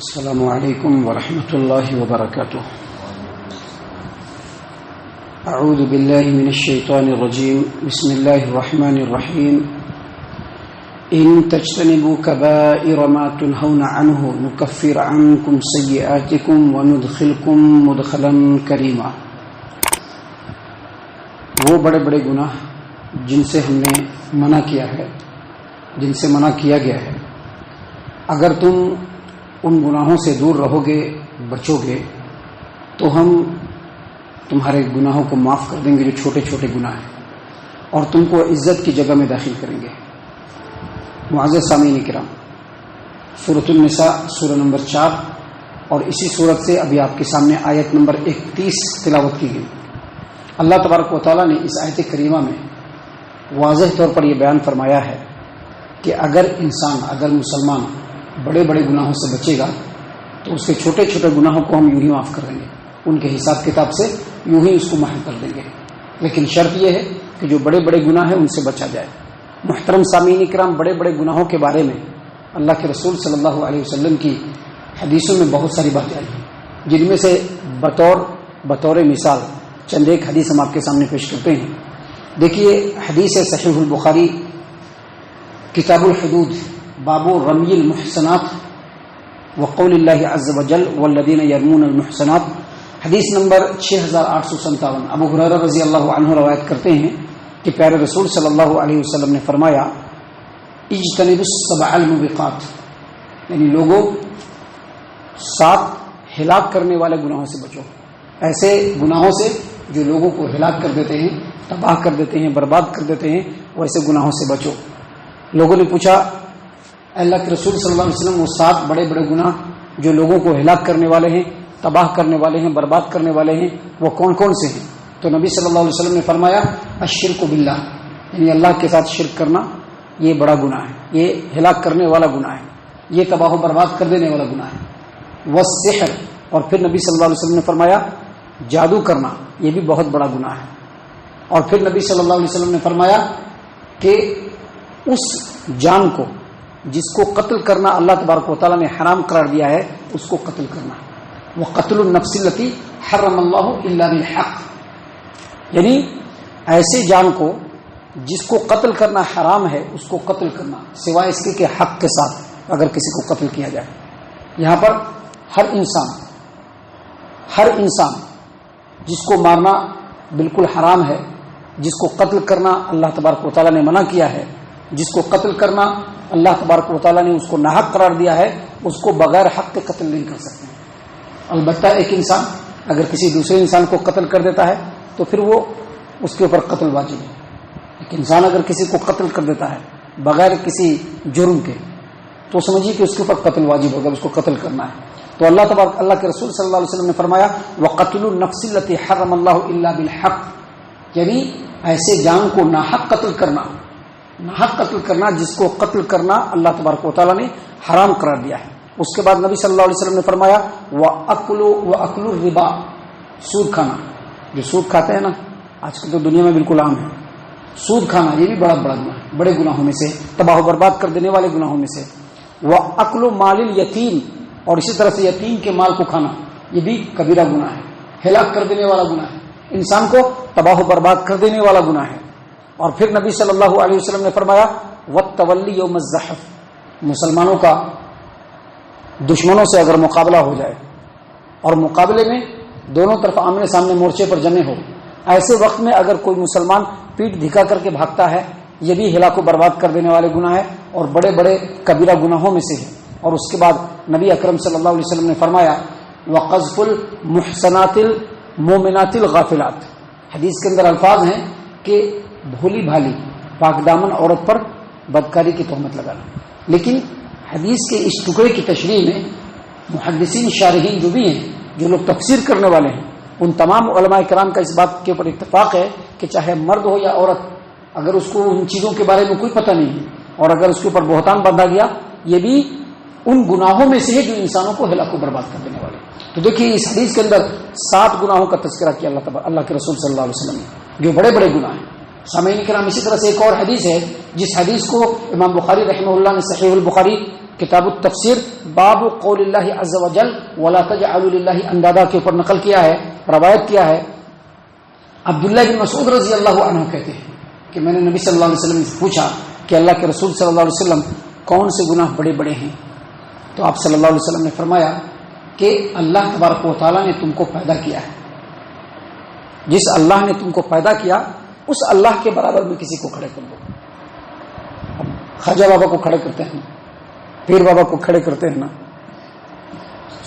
السلام علیکم ورحمۃ اللہ وبرکاتہ. اعوذ باللہ من الشیطان الرجیم. بسم اللہ الرحمن الرحیم. ان تجتنبوا کبائر ما تنہون عنہ نکفر عنکم سیئاتکم وندخلکم مدخلا کریما. وہ بڑے بڑے گناہ جن سے ہم نے منع کیا ہے، جن سے منع کیا گیا ہے، اگر تم ان گناہوں سے دور رہو گے، بچو گے، تو ہم تمہارے گناہوں کو معاف کر دیں گے جو چھوٹے چھوٹے گناہ ہیں، اور تم کو عزت کی جگہ میں داخل کریں گے. معزز سامعین کرام، سورۃ النساء سورہ نمبر 4 اور اسی سورت سے ابھی آپ کے سامنے آیت نمبر 31 تلاوت کی گئی. اللہ تبارک و تعالیٰ نے اس آیت کریمہ میں واضح طور پر یہ بیان فرمایا ہے کہ اگر مسلمان بڑے بڑے گناہوں سے بچے گا تو اس کے چھوٹے چھوٹے گناہوں کو ہم یوں ہی معاف کر دیں گے، ان کے حساب کتاب سے یوں ہی اس کو محو کر دیں گے. لیکن شرط یہ ہے کہ جو بڑے بڑے گناہ ہیں ان سے بچا جائے. محترم سامعین کرام، بڑے بڑے گناہوں کے بارے میں اللہ کے رسول صلی اللہ علیہ وسلم کی حدیثوں میں بہت ساری باتیں آئی ہیں، جن میں سے بطور مثال چند ایک حدیث ہم آپ کے سامنے پیش کرتے ہیں. دیکھیے، حدیث صحیح البخاری کتاب الحدود باب رمی المحسنات وقول اللہ عز وجل والذین یرمون المحسنات، حدیث نمبر 6857. ابو ہریرہ رضی اللہ عنہ روایت کرتے ہیں کہ پیارے رسول صلی اللہ علیہ وسلم نے فرمایا اجتنبوا السبع الموبقات، یعنی لوگوں 7 ہلاک کرنے والے گناہوں سے بچو. ایسے گناہوں سے جو لوگوں کو ہلاک کر دیتے ہیں، تباہ کر دیتے ہیں، برباد کر دیتے ہیں، ویسے گناہوں سے بچو. لوگوں نے پوچھا اللہ کے رسول صلی اللہ علیہ وسلم، وہ 7 بڑے بڑے گناہ جو لوگوں کو ہلاک کرنے والے ہیں، تباہ کرنے والے ہیں، برباد کرنے والے ہیں، وہ کون کون سے ہیں؟ تو نبی صلی اللہ علیہ وسلم نے فرمایا الشرک باللہ، یعنی اللہ کے ساتھ شرک کرنا یہ بڑا گناہ ہے، یہ ہلاک کرنے والا گناہ ہے، یہ تباہ و برباد کر دینے والا گناہ ہے. والسحر، اور پھر نبی صلی اللہ علیہ وسلم نے فرمایا جادو کرنا یہ بھی بہت بڑا گناہ ہے. اور پھر نبی صلی اللہ علیہ وسلم نے فرمایا کہ اس جان کو جس کو قتل کرنا اللہ تبارک و تعالیٰ نے حرام قرار دیا ہے اس کو قتل کرنا. وہ قتل النفس التی حرم اللہ الا بالحق، یعنی ایسے جان کو جس کو قتل کرنا حرام ہے اس کو قتل کرنا سوائے اس کے کہ حق کے ساتھ اگر کسی کو قتل کیا جائے. یہاں پر ہر انسان جس کو مارنا بالکل حرام ہے، جس کو قتل کرنا اللہ تبارک و تعالیٰ نے منع کیا ہے، جس کو قتل کرنا اللہ تبارک و تعالیٰ نے اس کو ناحق قرار دیا ہے، اس کو بغیر حق کے قتل نہیں کر سکتے. البتہ ایک انسان اگر کسی دوسرے انسان کو قتل کر دیتا ہے تو پھر وہ اس کے اوپر قتل واجب ہے. ایک انسان اگر کسی کو قتل کر دیتا ہے بغیر کسی جرم کے تو سمجھیے کہ اس کے اوپر قتل واجب ہوگا، اس کو قتل کرنا ہے. تو اللہ کے رسول صلی اللہ علیہ وسلم نے فرمایا وَقَتْلُ النَّفْسِ الَّتِي حَرَّمَ اللَّهُ إِلَّا بِالْحَقِّ، یعنی ایسے جان کو ناحق قتل کرنا جس کو قتل کرنا اللہ تبارک و تعالیٰ نے حرام قرار دیا ہے. اس کے بعد نبی صلی اللہ علیہ وسلم نے فرمایا وَأَكْلُ الرِّبَا، سود کھانا. جو سود کھاتے ہیں نا آج کل تو دنیا میں بالکل عام ہے، سود کھانا یہ بھی بڑا گناہ ہے، بڑے گناہوں میں سے، تباہ و برباد کر دینے والے گناہوں میں سے. وَأَكْلُ مَالِ الْيَتِيمِ، اور اسی طرح سے یتیم کے مال کو کھانا یہ بھی کبیرہ گناہ ہے، ہلاک کر دینے والا گناہ ہے، انسان کو تباہ و برباد کر دینے والا گناہ ہے. اور پھر نبی صلی اللہ علیہ وسلم نے فرمایا وَالتَّوَلِّ يَوْمَ الزَّحْفِ، مسلمانوں کا دشمنوں سے اگر مقابلہ ہو جائے اور مقابلے میں دونوں طرف آمنے سامنے مورچے پر جمے ہو، ایسے وقت میں اگر کوئی مسلمان پیٹ دھکا کر کے بھاگتا ہے یہ بھی ہلاک و برباد کر دینے والے گناہ ہے اور بڑے بڑے کبیرہ گناہوں میں سے ہے. اور اس کے بعد نبی اکرم صلی اللہ علیہ وسلم نے فرمایا وَقَذْفُ الْمُحْصَنَاتِ الْمُؤْمِنَاتِ الْغَافِلَاتِ، حدیث کے اندر الفاظ ہیں کہ بھولی بھالی پاک دامن عورت پر بدکاری کی تہمت لگانا. لیکن حدیث کے اس ٹکڑے کی تشریح میں محدثین شارحین جو بھی ہیں، جو لوگ تفسیر کرنے والے ہیں، ان تمام علماء کرام کا اس بات کے اوپر اتفاق ہے کہ چاہے مرد ہو یا عورت، اگر اس کو ان چیزوں کے بارے میں کوئی پتہ نہیں ہے اور اگر اس کے اوپر بہتان باندھا گیا یہ بھی ان گناہوں میں سے ہے جو انسانوں کو ہلاک و برباد کر دینے والے. تو دیکھیے اس حدیث کے اندر 7 گناہوں کا تذکرہ کیا اللہ کے رسول صلی اللہ علیہ وسلم نے، جو بڑے بڑے گناہ ہیں. سامعین کرام، اسی طرح سے ایک اور حدیث ہے جس حدیث کو امام بخاری رحمہ اللہ نے صحیح البخاری کتاب التفسیر باب قول اللہ عز وجل ولا تجعلوا للہ اندادا کے اوپر نقل کیا ہے، روایت کیا ہے. عبداللہ بن مسعود رضی اللہ عنہ کہتے ہیں کہ میں نے نبی صلی اللہ علیہ وسلم سے پوچھا کہ اللہ کے رسول صلی اللہ علیہ وسلم کون سے گناہ بڑے بڑے ہیں؟ تو آپ صلی اللہ علیہ وسلم نے فرمایا کہ اللہ تبارک و تعالیٰ نے تم کو پیدا کیا ہے، جس اللہ نے تم کو پیدا کیا اس اللہ کے برابر میں کسی کو کھڑے کر دو. اب خواجہ بابا کو کھڑے کرتے ہیں، پیر بابا کو کھڑے کرتے ہیں نا،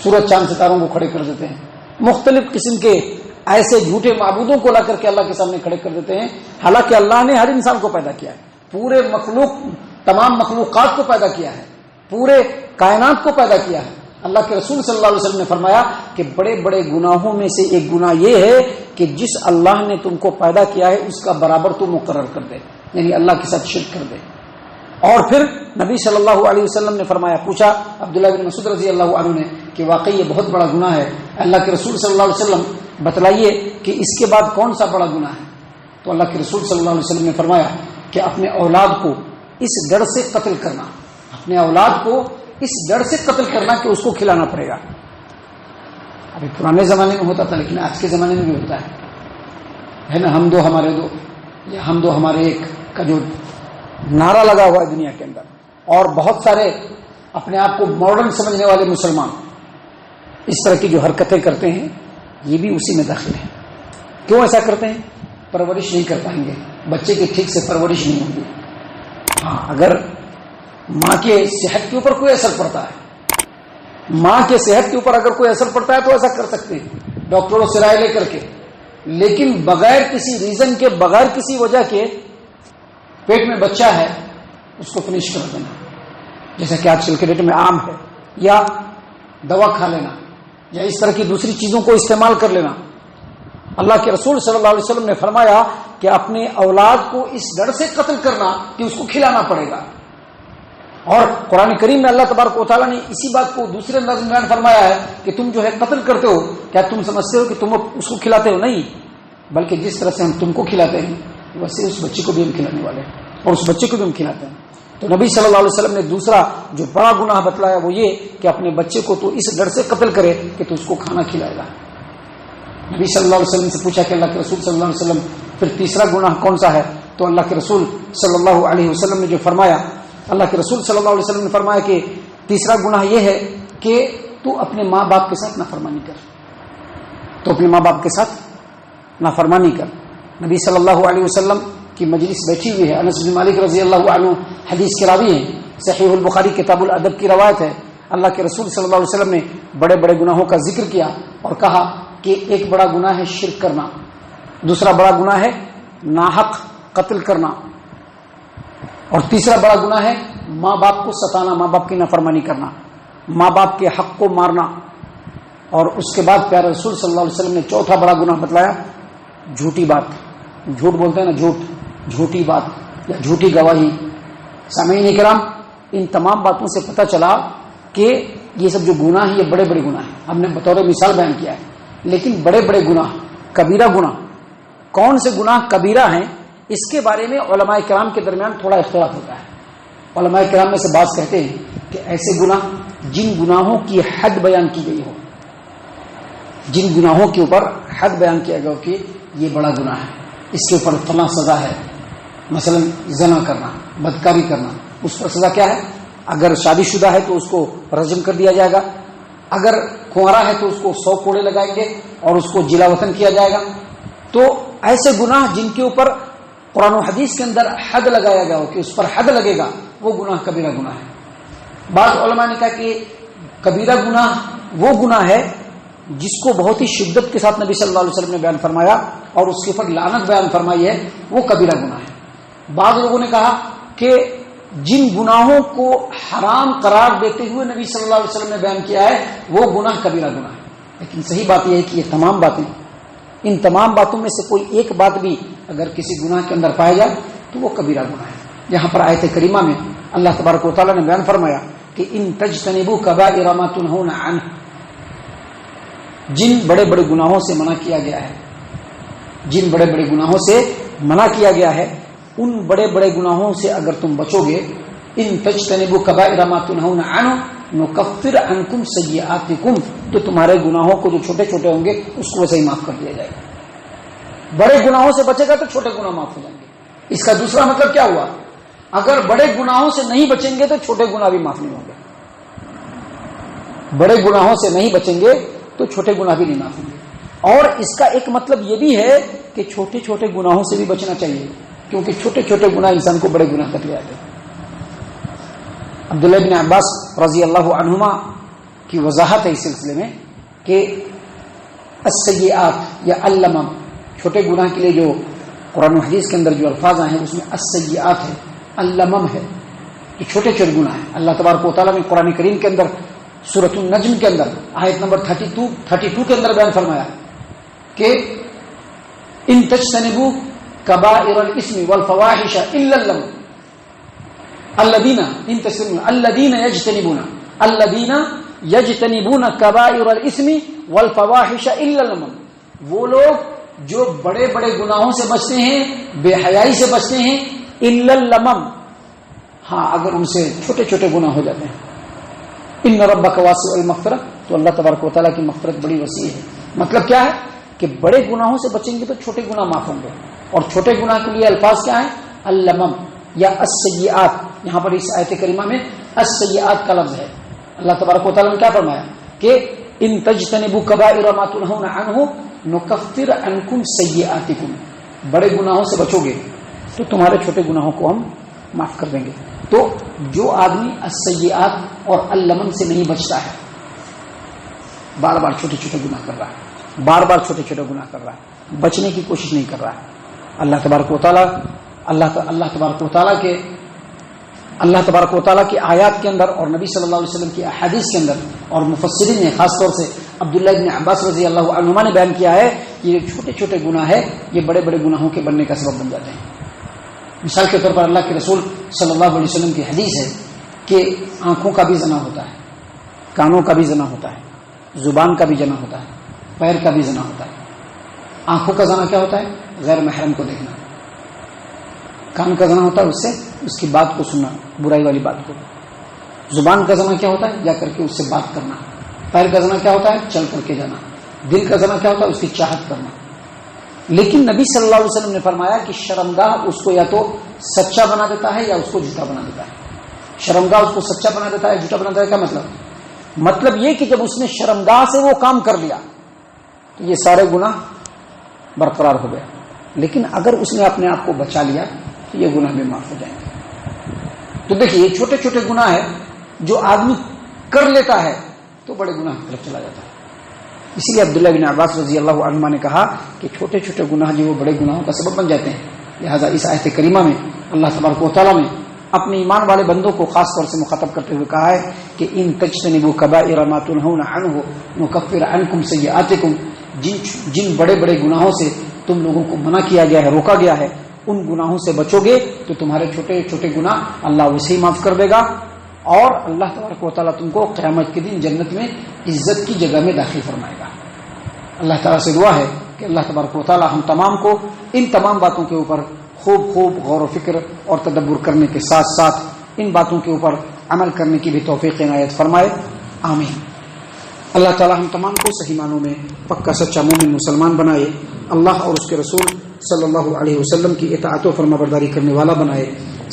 سورج چاند ستاروں کو کھڑے کر دیتے ہیں، مختلف قسم کے ایسے جھوٹے معبودوں کو لا کر کے اللہ کے سامنے کھڑے کر دیتے ہیں. حالانکہ اللہ نے ہر انسان کو پیدا کیا ہے، پورے تمام مخلوقات کو پیدا کیا ہے، پورے کائنات کو پیدا کیا ہے. اللہ کے رسول صلی اللہ علیہ وسلم نے فرمایا کہ بڑے بڑے گناہوں میں سے ایک گناہ یہ ہے کہ جس اللہ نے تم کو پیدا کیا ہے اس کا برابر تو مقرر کر دے، یعنی اللہ کے ساتھ شرک کر دے. اور پھر نبی صلی اللہ علیہ وسلم نے فرمایا، پوچھا عبداللہ بن مسعود رضی اللہ عنہ نے کہ واقعی یہ بہت بڑا گناہ ہے، اللہ کے رسول صلی اللہ علیہ وسلم بتلائیے کہ اس کے بعد کون سا بڑا گناہ ہے؟ تو اللہ کے رسول صلی اللہ علیہ وسلم نے فرمایا کہ اپنے اولاد کو اس ڈر سے قتل کرنا، اپنے اولاد کو اس ڈر سے قتل کرنا کہ اس کو کھلانا پڑے گا. ابھی پرانے زمانے میں ہوتا تھا لیکن آج کے زمانے میں بھی ہوتا ہے نا، ہم دو ہمارے دو یا ہم دو ہمارے ایک کا جو نعرہ لگا ہوا ہے دنیا کے اندر، اور بہت سارے اپنے آپ کو ماڈرن سمجھنے والے مسلمان اس طرح کی جو حرکتیں کرتے ہیں یہ بھی اسی میں داخل ہے. کیوں ایسا کرتے ہیں؟ پرورش نہیں کر پائیں گے، بچے کی ٹھیک سے پرورش نہیں ہوگی. ہاں، اگر ماں کے صحت کے اوپر کوئی اثر پڑتا ہے، ماں کے صحت کے اوپر اگر کوئی اثر پڑتا ہے تو ایسا کر سکتے ہیں ڈاکٹروں سے رائے لے کر کے، لیکن بغیر کسی ریزن کے، بغیر کسی وجہ کے پیٹ میں بچہ ہے اس کو فنش کر دینا، جیسا کہ آج کل کے ڈیٹ میں عام ہے، یا دوا کھا لینا یا اس طرح کی دوسری چیزوں کو استعمال کر لینا. اللہ کے رسول صلی اللہ علیہ وسلم نے فرمایا کہ اپنے اولاد کو اس ڈر سے قتل کرنا کہ اس کو کھلانا پڑے گا. اور قرآن کریم میں اللہ تبارک و تعالیٰ نے اسی بات کو دوسرے انداز میں بیان فرمایا ہے کہ تم جو ہے قتل کرتے ہو، کیا تم سمجھتے ہو کہ تم اس کو کھلاتے ہو؟ نہیں، بلکہ جس طرح سے ہم تم کو کھلاتے ہیں ویسے اس بچے کو بھی ہم کھلانے والے ہیں اور اس بچے کو بھی ہم کھلاتے ہیں. تو نبی صلی اللہ علیہ وسلم نے دوسرا جو بڑا گناہ بتلایا وہ یہ کہ اپنے بچے کو تو اس ڈر سے قتل کرے کہ تو اس کو کھانا کھلائے گا. نبی صلی اللہ علیہ وسلم سے پوچھا کہ اللہ کے رسول صلی اللہ علیہ وسلم پھر تیسرا گناہ کون سا ہے؟ تو اللہ کے رسول صلی اللہ علیہ وسلم نے جو فرمایا، اللہ کے رسول صلی اللہ علیہ وسلم نے فرمایا کہ تیسرا گناہ یہ ہے کہ تو اپنے ماں باپ کے ساتھ نافرمانی کر، تو اپنے ماں باپ کے ساتھ نافرمانی کر. نبی صلی اللہ علیہ وسلم کی مجلس بیٹھی ہوئی ہے، انس بن مالک رضی اللہ عنہ حدیث کے راوی ہیں، صحیح البخاری کتاب الادب کی روایت ہے. اللہ کے رسول صلی اللہ علیہ وسلم نے بڑے بڑے گناہوں کا ذکر کیا اور کہا کہ ایک بڑا گناہ ہے شرک کرنا، دوسرا بڑا گناہ ہے ناحق قتل کرنا، اور تیسرا بڑا گناہ ہے ماں باپ کو ستانا، ماں باپ کی نافرمانی کرنا، ماں باپ کے حق کو مارنا. اور اس کے بعد پیارے رسول صلی اللہ علیہ وسلم نے چوتھا بڑا گناہ بتلایا جھوٹی بات، جھوٹ بولتے ہیں نا، جھوٹی بات یا جھوٹی گواہی. سامعین کرام، ان تمام باتوں سے پتہ چلا کہ یہ سب جو گناہ ہیں یہ بڑے بڑے گناہ ہیں. ہم نے بطور مثال بیان کیا ہے، لیکن بڑے بڑے گناہ، کبیرہ گناہ، کون سے گناہ کبیرہ ہیں اس کے بارے میں علماء کرام کے درمیان تھوڑا اختلاف ہوتا ہے. علماء کرام میں سے بعض کہتے ہیں کہ ایسے گناہ جن گناہوں کی حد بیان کی گئی ہو، جن گناہوں کے اوپر حد بیان کیا گیا ہو کہ یہ بڑا گناہ ہے، اس کے اوپر فلاں سزا ہے. مثلا زنا کرنا، بدکاری کرنا، اس پر سزا کیا ہے؟ اگر شادی شدہ ہے تو اس کو رجم کر دیا جائے گا، اگر کنوارا ہے تو اس کو 100 کوڑے لگائیں گے اور اس کو جلا وطن کیا جائے گا. تو ایسے گناہ جن کے اوپر قرآن و حدیث کے اندر حد لگایا گیا ہو کہ اس پر حد لگے گا، وہ گناہ کبیرہ گناہ ہے. بعض علماء نے کہا کہ کبیرہ گناہ وہ گناہ ہے جس کو بہت ہی شدت کے ساتھ نبی صلی اللہ علیہ وسلم نے بیان فرمایا اور اس کے اوپر لعنت بیان فرمائی ہے، وہ کبیرہ گناہ ہے. بعض لوگوں نے کہا کہ جن گناہوں کو حرام قرار دیتے ہوئے نبی صلی اللہ علیہ وسلم نے بیان کیا ہے وہ گناہ کبیرہ گناہ ہے. لیکن صحیح بات یہ ہے کہ یہ تمام باتیں، ان تمام باتوں میں سے کوئی ایک بات بھی اگر کسی گناہ کے اندر پایا جائے تو وہ کبیرہ گناہ ہے. یہاں پر آیت کریمہ میں اللہ تبارک و تعالیٰ نے بیان فرمایا کہ ان تجتنبوا کبائر ما تنہون عنہ، جن بڑے بڑے گناہوں سے منع کیا گیا ہے، جن بڑے بڑے گناہوں سے منع کیا گیا ہے، ان بڑے بڑے گناہوں سے اگر تم بچو گے ان تجتنبوا کبائر ما تنہون عنہ نکفر عنکم سیئاتکم، تو تمہارے گناہوں کو جو چھوٹے چھوٹے ہوں گے اس کو ویسے ہی معاف کر دیا جائے گا. بڑے گناہوں سے بچے گا تو چھوٹے گناہ معاف ہو جائیں گے. اس کا دوسرا مطلب کیا ہوا؟ اگر بڑے گناہوں سے نہیں بچیں گے تو چھوٹے گناہ بھی معاف نہیں ہوں گے. بڑے گناہوں سے نہیں بچیں گے تو چھوٹے گناہ بھی نہیں معاف ہوں گے. اور اس کا ایک مطلب یہ بھی ہے کہ چھوٹے چھوٹے گناہوں سے بھی بچنا چاہیے، کیونکہ چھوٹے چھوٹے گناہ انسان کو بڑے گناہ تک لے آتے ہیں. عبداللہ بن عباس رضی اللہ عنہما کی وضاحت ہے اس سلسلے میں کہ السیئات یا اللمم، چھوٹے گناہ کے لیے جو قرآن و حدیث کے اندر جو الفاظ آئے ہیں اس میں السیئات ہے، اللمم ہے، یہ چھوٹے چھوٹے گناہ ہیں. اللہ تبارک و تعالیٰ نے قرآن کریم کے اندر سورۃ النجم کے اندر آیت نمبر 32 کے اندر بیان فرمایا کہ ان تجتنبوا کبائر الاثم والفواحش الا اللمم الذين يجتنبون كبائر الاثم والفواحش الا اللمم، وہ لوگ جو بڑے بڑے گناہوں سے بچتے ہیں، بے حیائی سے بچتے ہیں، الا اللمم، ہاں اگر ان سے چھوٹے چھوٹے گناہ ہو جاتے ہیں. ان ربک واسع المغفرہ، تو اللہ تبارک و تعالیٰ کی مغفرت بڑی وسیع ہے. مطلب کیا ہے کہ بڑے گناہوں سے بچیں گے تو چھوٹے گناہ معاف ہوں گے. اور چھوٹے گناہ کے لیے الفاظ کیا ہیں؟ اللمم یا السیئات. یہاں پر اس آیت کریمہ میں السیئات کا لفظ ہے. اللہ تبارک و تعالیٰ نے کیا فرمایا کہ ان تجتنبوا کبائر ما تنہون عنہ نکفر عنکم سیئاتکم، بڑے گناہوں سے بچو گے تو تمہارے چھوٹے گناہوں کو ہم معاف کر دیں گے. تو جو آدمی السیئات اور اللمم سے نہیں بچتا ہے، بار بار چھوٹے چھوٹے گناہ کر رہا ہے، بار بار چھوٹے چھوٹے گناہ کر رہا ہے، بچنے کی کوشش نہیں کر رہا ہے، اللہ تبارک و تعالیٰ کی آیات کے اندر اور نبی صلی اللہ علیہ وسلم کی احادیث کے اندر اور مفسرین نے خاص طور سے عبداللہ بن عباس رضی اللہ عنہما نے بیان کیا ہے کہ یہ چھوٹے چھوٹے گناہ ہے، یہ بڑے بڑے گناہوں کے بننے کا سبب بن جاتے ہیں. مثال کے طور پر اللہ کے رسول صلی اللہ علیہ وسلم کی حدیث ہے کہ آنکھوں کا بھی زنا ہوتا ہے، کانوں کا بھی زنا ہوتا ہے، زبان کا بھی زنا ہوتا ہے، پیر کا بھی زنا ہوتا ہے. آنکھوں کا زنا کیا ہوتا ہے؟ غیر محرم کو دیکھنا. کان کا زنا ہوتا ہے اس سے اس کی بات کو سننا، برائی والی بات کو. زبان کا زنا کیا ہوتا ہے؟ جا کر کے اس سے بات کرنا. پیر کا زنا کیا ہوتا ہے؟ چل کر کے جانا. دل کا زنا کیا ہوتا ہے؟ اس کی چاہت کرنا. لیکن نبی صلی اللہ علیہ وسلم نے فرمایا کہ شرمگاہ اس کو یا تو سچا بنا دیتا ہے یا اس کو جھوٹا بنا دیتا ہے. شرمگاہ اس کو سچا بنا دیتا ہے، جھوٹا بنا دیتا ہے. کیا مطلب یہ کہ جب اس نے شرمگاہ سے وہ کام کر لیا تو یہ سارے گناہ برقرار ہو گئے. لیکن اگر اس نے اپنے آپ کو بچا لیا تو یہ گناہ بھی معاف ہو جائیں گے. تو دیکھیے یہ چھوٹے چھوٹے گناہ ہے جو آدمی کر لیتا ہے تو بڑے گناہ کی طرف چلا جاتا ہے. اسی لیے عبداللہ بن عباس رضی اللہ عنہما نے کہا کہ چھوٹے چھوٹے گناہ جو وہ بڑے گناہوں کا سبب بن جاتے ہیں. لہٰذا اس آیت کریمہ میں اللہ تبارک و تعالیٰ نے اپنے ایمان والے بندوں کو خاص طور سے مخاطب کرتے ہوئے کہا ہے کہ ان تجتنبوا کبائر ما تنہون عنہ نکفر عنکم سیئاتکم، جن بڑے بڑے گناہوں سے تم لوگوں کو منع کیا گیا ہے، روکا گیا ہے، ان گناہوں سے بچو گے تو تمہارے چھوٹے چھوٹے گناہ اللہ ویسے ہی معاف کر دے گا. اور اللہ تبارک و تعالیٰ تم کو قیامت کے دن جنت میں عزت کی جگہ میں داخل فرمائے گا. اللہ تعالیٰ سے دعا ہے کہ اللہ تبارک و تعالیٰ ہم تمام کو ان تمام باتوں کے اوپر خوب غور و فکر اور تدبر کرنے کے ساتھ ساتھ ان باتوں کے اوپر عمل کرنے کی بھی توفیق عنایت فرمائے. آمین. اللہ تعالیٰ ہم تمام کو صحیح معنوں میں پکا سچا مومن مسلمان بنائے، اللہ اور اس کے رسول صلی اللہ علیہ وسلم کی اطاعت و فرما برداری کرنے والا بنائے،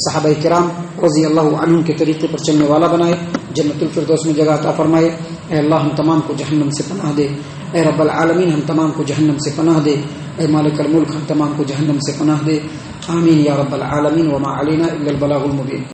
صحابہ کرام رضی اللہ عنہم کے طریقے پر چلنے والا بنائے، جنت الفردوس میں جگہ عطا فرمائے. اے اللہ ہم تمام کو جہنم سے پناہ دے. اے رب العالمین ہم تمام کو جہنم سے پناہ دے. اے مالک الملک ہم تمام کو جہنم سے پناہ دے. آمین یا رب العالمین. وما علینا الا البلاغ المبین.